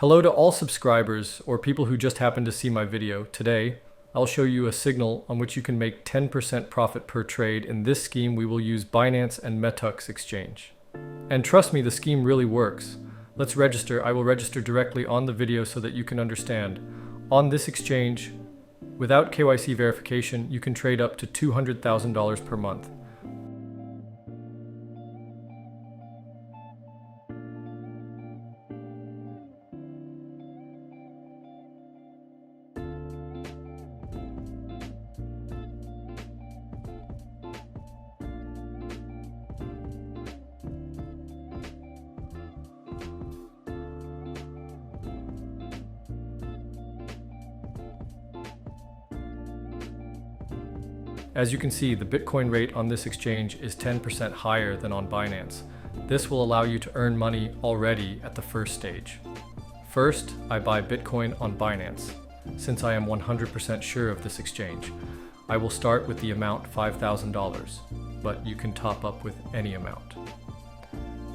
Hello to all subscribers or people who just happened to see my video. Today, I'll show you a signal on which you can make 10% profit per trade. In this scheme, we will use Binance and Metux exchange. And trust me, the scheme really works. Let's register. I will register directly on the video so that you can understand. On this exchange, without KYC verification, you can trade up to $200,000 per month. As you can see, the Bitcoin rate on this exchange is 10% higher than on Binance. This will allow you to earn money already at the first stage. First, I buy Bitcoin on Binance. Since I am 100% sure of this exchange, I will start with the amount $5,000, but you can top up with any amount.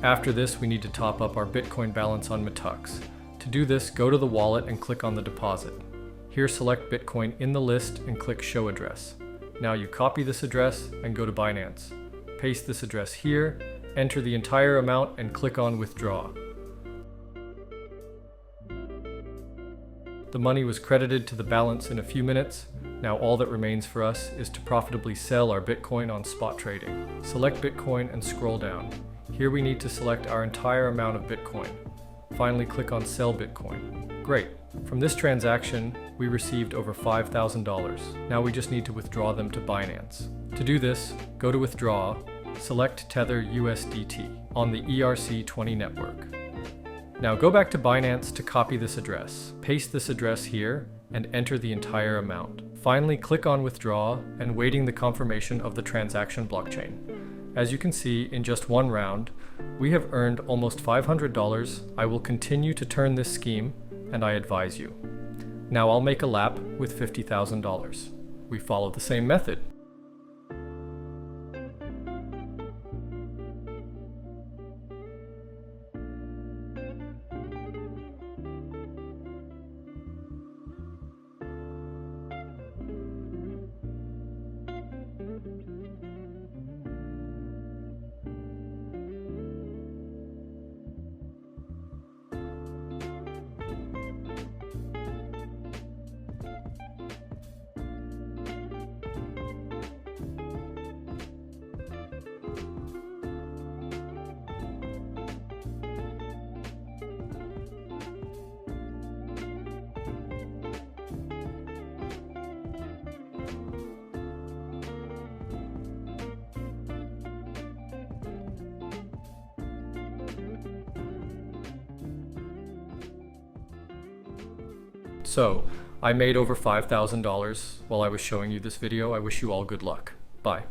After this, we need to top up our Bitcoin balance on Metux. To do this, go to the wallet and click on the deposit. Here, select Bitcoin in the list and click Show Address. Now you copy this address and go to Binance. Paste this address here, enter the entire amount and click on Withdraw. The money was credited to the balance in a few minutes. Now all that remains for us is to profitably sell our Bitcoin on spot trading. Select Bitcoin and scroll down. Here we need to select our entire amount of Bitcoin. Finally, click on Sell Bitcoin. Great. From this transaction, we received over $5,000. Now we just need to withdraw them to Binance. To do this, go to Withdraw, select Tether USDT on the ERC20 network. Now go back to Binance to copy this address. Paste this address here and enter the entire amount. Finally, click on Withdraw and waiting the confirmation of the transaction blockchain. As you can see, in just one round, we have earned almost $500. I will continue to turn this scheme, and I advise you. Now I'll make a lap with $50,000. We follow the same method. So, I made over $5,000 while I was showing you this video. I wish you all good luck. Bye.